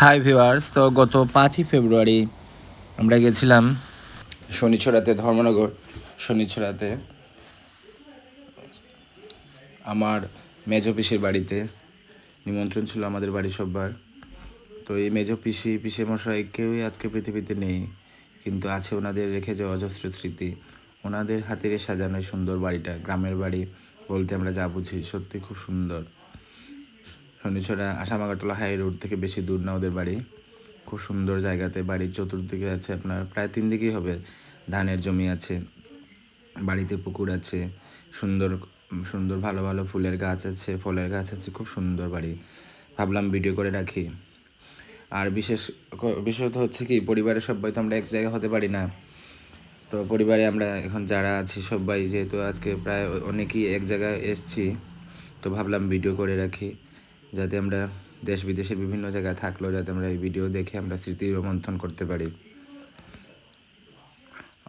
Hi viewers, তো গত 5ই ফেব্রুয়ারি আমরা গেছিলাম শনিছড়াতে, ধর্মনগর শনিছড়াতে আমার মেজো পিসির বাড়িতে। নিমন্ত্রণ ছিল আমাদের বাড়ি সববার। তো এই মেজো পিসি মশাই কেউই আজকে পৃথিবীতে নেই, কিন্তু আছে ওনাদের রেখে যাওয়া অজস্র স্মৃতি। ওনাদের হাতের সাজানো সুন্দর বাড়িটা, গ্রামের বাড়ি বলতে আমরা যা বুঝি, সত্যি খুব সুন্দর। শনিছড়া আসামাগারতলা হাই রোড থেকে বেশি দূর না ওদের বাড়ি। খুব সুন্দর জায়গাতে বাড়ির চতুর্দিকে আছে আপনার প্রায় 3 দিকেই হবে ধানের জমি আছে, বাড়িতে পুকুর আছে, সুন্দর সুন্দর ভালো ভালো ফুলের গাছ আছে, ফলের গাছ আছে, খুব সুন্দর বাড়ি। ভাবলাম ভিডিও করে রাখি। আর বিশেষত হচ্ছে কি, পরিবারের সবাই তো আমরা এক জায়গায় হতে পারি না। তো পরিবারে আমরা এখন যারা আছি সবাই, যেহেতু আজকে প্রায় অনেকেই এক জায়গায় এসছি, তো ভাবলাম ভিডিও করে রাখি, যাতে আমরা দেশ বিদেশের বিভিন্ন জায়গায় থাকলেও যাতে আমরা এই ভিডিও দেখে আমরা স্মৃতি রোমন্থন করতে পারি।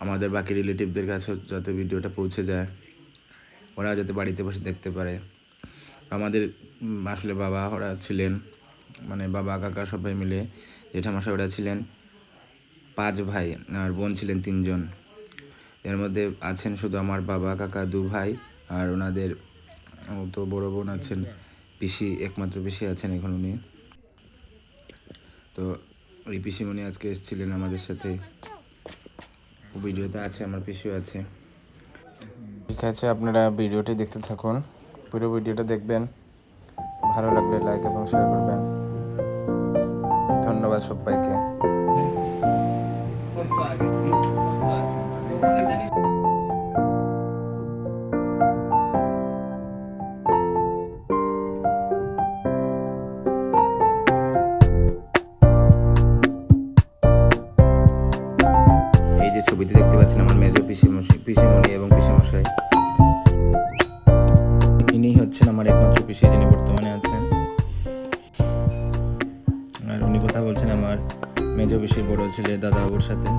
আমাদের বাকি রিলেটিভদের কাছে যাতে ভিডিওটা পৌঁছে যায়, ওরা যাতে বাড়িতে বসে দেখতে পারে। আমাদের আসলে বাবা ওরা ছিলেন, মানে বাবা কাকা সবাই মিলে, জেঠামশাই ওরা ছিলেন 5 ভাই, আর বোন ছিলেন 3 জন। এর মধ্যে আছেন শুধু আমার বাবা কাকা 2 ভাই, আর ওনাদের তো বড় বোন আছেন, পিসি, একমাত্র পিসি আছেন এখন উনি। তো ওই পিসিমণি আজকে এসেছিলেন আমাদের সাথে, ভিডিওতে আছে, আমার পিসিও আছে। ঠিক আছে, আপনারা ভিডিওটি দেখতে থাকুন, পুরো ভিডিওটা দেখবেন। ভালো লাগলে লাইক এবং শেয়ার করবেন। ধন্যবাদ সবাইকে। এই যে ছবিতে দেখতে পাচ্ছেন আমার মেজো পিসিমণি এবং পিসিমশাই, ইনি হচ্ছেন আমার একমাত্র পিসি, যিনি বর্তমানে আছেন। আর উনি কথা বলছেন আমার মেজো পিসির বড় ছেলে দাদা বাবুর সাথে।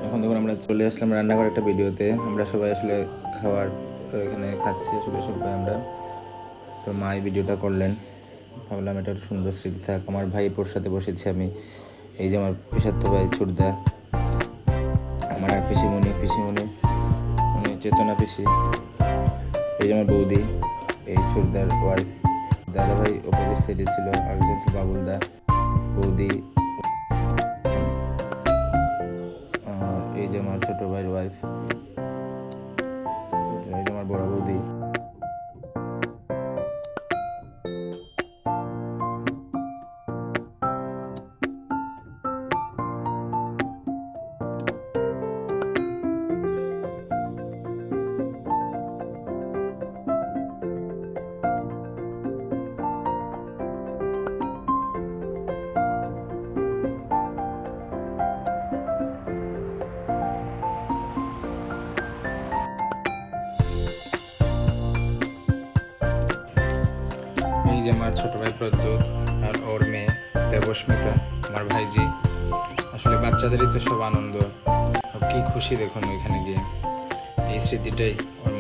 এখন দেখুন আমরা চলে আসলাম রান্নাঘর একটা ভিডিওতে। আমরা সবাই আসলে খাবার এখানে খাচ্ছি আসলে সবাই আমরা। তো মা এই ভিডিওটা করলেন, ভাবলাম এটা একটা সুন্দর স্মৃতি থাক। আমার ভাইপোর সাথে বসেছি আমি, এই যে আমার পিসাত্তো ভাই ছুটদা, আমার আর পিসিমণি উনি চেতনা পিসি, এই যে আমার বৌদি, এই ছুটদার ওয়াইফ, দাদা ভাই অপোজিট সাইডে ছিল, আরেকজন ছিল বাবুলদা, বৌদি, আর এই যে আমার ছোট ভাইয়ের ওয়াইফ, এই যে আমার বড় বৌদি। এই যে আমার ছোট ভাই প্রদ্যুৎ আর ওর মেয়ে দেবস্মিতা, আমার ভাইজি। আসলে বাচ্চাদেরই তো সব আনন্দ, কি খুশি দেখুন ওইখানে গিয়ে। এই স্মৃতিটাই ওর